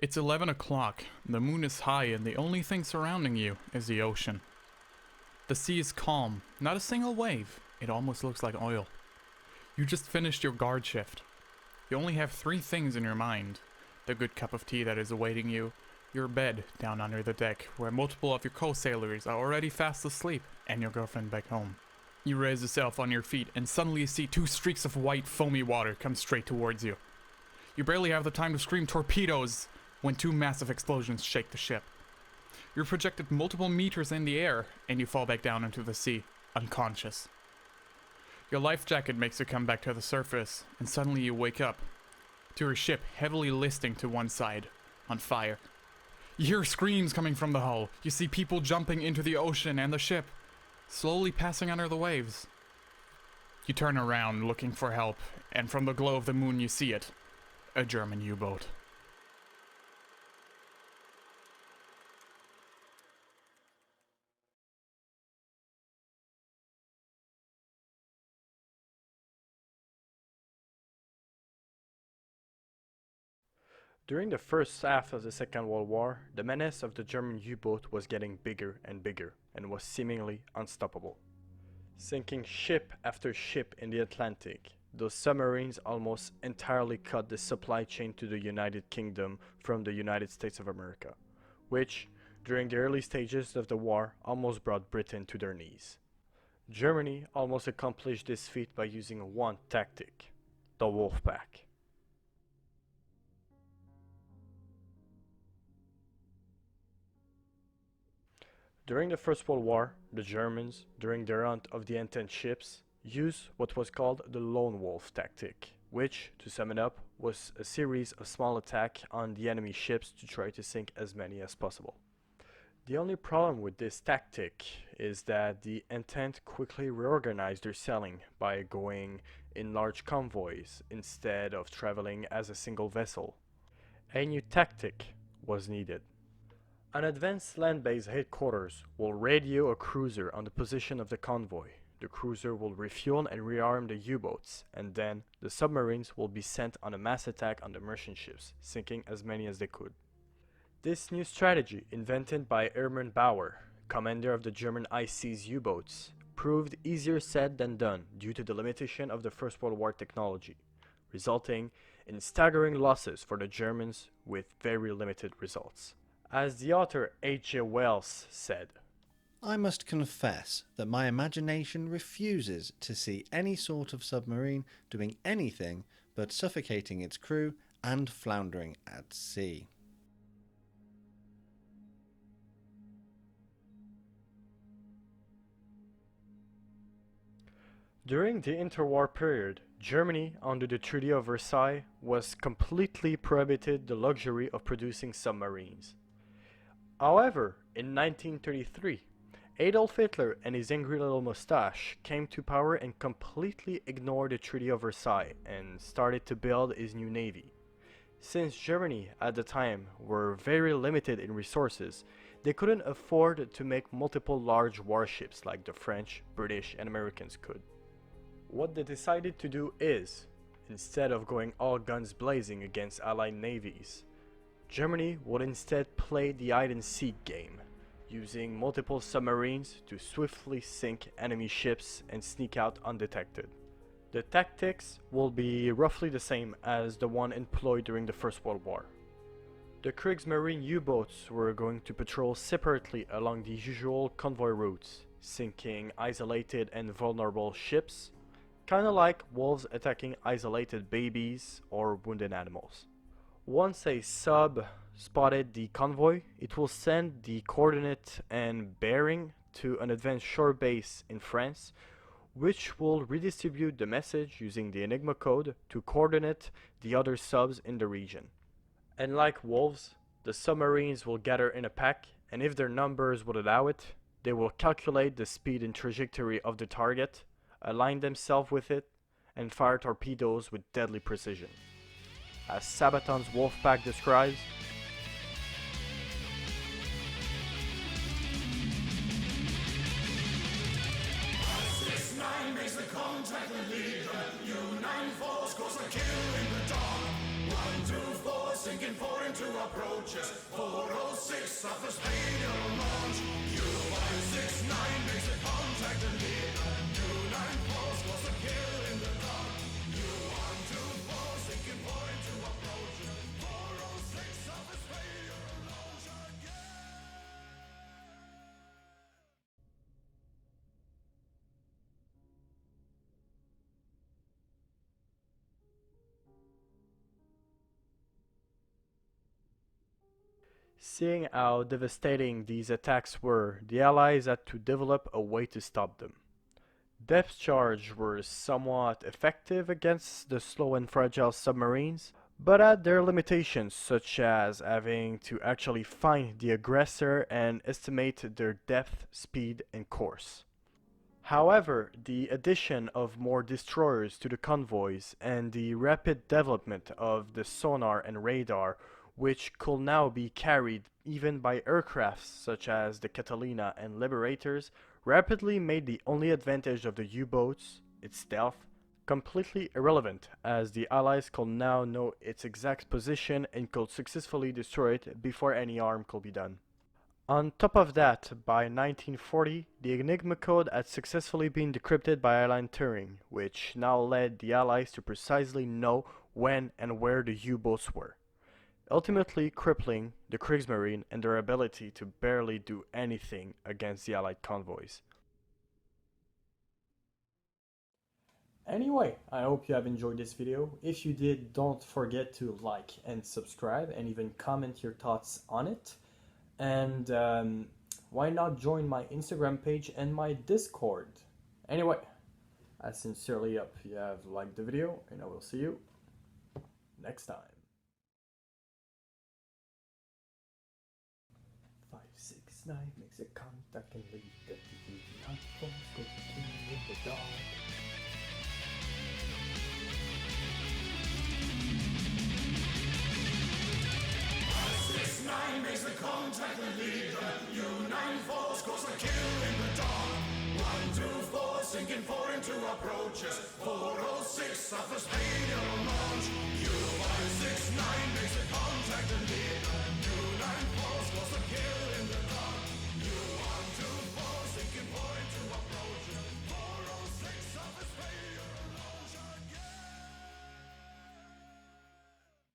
It's 11 o'clock, the moon is high, and the only thing surrounding you is the ocean. The sea is calm, not a single wave. It almost looks like oil. You just finished your guard shift. You only have 3 things in your mind: the good cup of tea that is awaiting you, your bed down under the deck where multiple of your co-sailors are already fast asleep, and your girlfriend back home. You raise yourself on your feet and suddenly you see 2 streaks of white foamy water come straight towards you. You barely have the time to scream torpedoes when 2 massive explosions shake the ship. You're projected multiple meters in the air and you fall back down into the sea, unconscious. Your life jacket makes you come back to the surface, and suddenly you wake up to your ship heavily listing to one side, on fire. You hear screams coming from the hull. You see people jumping into the ocean and the ship, slowly passing under the waves. You turn around looking for help, and from the glow of the moon you see it. A German U-boat. During the first half of the Second World War, the menace of the German U-boat was getting bigger and bigger, and was seemingly unstoppable. Sinking ship after ship in the Atlantic, those submarines almost entirely cut the supply chain to the United Kingdom from the United States of America, which, during the early stages of the war, almost brought Britain to their knees. Germany almost accomplished this feat by using one tactic: the Wolfpack. During the First World War, the Germans, during their hunt of the Entente ships, used what was called the Lone Wolf tactic, which, to sum it up, was a series of small attacks on the enemy ships to try to sink as many as possible. The only problem with this tactic is that the Entente quickly reorganized their sailing by going in large convoys instead of traveling as a single vessel. A new tactic was needed. An advanced land-based headquarters will radio a cruiser on the position of the convoy. The cruiser will refuel and rearm the U-boats, and then the submarines will be sent on a mass attack on the merchant ships, sinking as many as they could. This new strategy, invented by Hermann Bauer, commander of the German High Seas U-boats, proved easier said than done due to the limitation of the First World War technology, resulting in staggering losses for the Germans with very limited results. As the author H.G. Wells said, I must confess that my imagination refuses to see any sort of submarine doing anything but suffocating its crew and floundering at sea. During the interwar period, Germany, under the Treaty of Versailles, was completely prohibited the luxury of producing submarines. However, in 1933, Adolf Hitler and his angry little mustache came to power and completely ignored the Treaty of Versailles and started to build his new navy. Since Germany at the time were very limited in resources, they couldn't afford to make multiple large warships like the French, British, and Americans could. What they decided to do is, instead of going all guns blazing against Allied navies, Germany would instead play the hide-and-seek game, using multiple submarines to swiftly sink enemy ships and sneak out undetected. The tactics will be roughly the same as the one employed during the First World War. The Kriegsmarine U-boats were going to patrol separately along the usual convoy routes, sinking isolated and vulnerable ships, kinda like wolves attacking isolated babies or wounded animals. Once a sub spotted the convoy, it will send the coordinate and bearing to an advanced shore base in France, which will redistribute the message using the Enigma code to coordinate the other subs in the region. And like wolves, the submarines will gather in a pack, and if their numbers would allow it, they will calculate the speed and trajectory of the target, align themselves with it, and fire torpedoes with deadly precision. As Sabaton's Wolfpack describes, makes the contact and lead them. U94 scores a kill in the dark. 1, 2, 4, sinking 4 into approaches. 406 off the speed you'll launch. U569 makes a contact and lead. U94 scores a kill in the dark. U124 sinking 4 into approaches. 406 off the speed you'll launch again. Seeing how devastating these attacks were, the Allies had to develop a way to stop them. Depth charge were somewhat effective against the slow and fragile submarines, but had their limitations, such as having to actually find the aggressor and estimate their depth, speed, and course. However, the addition of more destroyers to the convoys and the rapid development of the sonar and radar, which could now be carried even by aircrafts such as the Catalina and Liberators, rapidly made the only advantage of the U-boats, its stealth, completely irrelevant, as the Allies could now know its exact position and could successfully destroy it before any harm could be done. On top of that, by 1940, the Enigma code had successfully been decrypted by Alan Turing, which now led the Allies to precisely know when and where the U-boats were, ultimately crippling the Kriegsmarine and their ability to barely do anything against the Allied convoys. Anyway, I hope you have enjoyed this video. If you did, don't forget to like and subscribe and even comment your thoughts on it. And why not join my Instagram page and my Discord? Anyway, I sincerely hope you have liked the video, and I will see you next time. 569 makes a contact and lead that you not force goes to with the dog. 569 makes the contact and lead. U94 scores a kill in the dark. 124 sinking 4 into approaches. 406 off the speed you'll launch. U569 makes the contact and lead. U94 scores a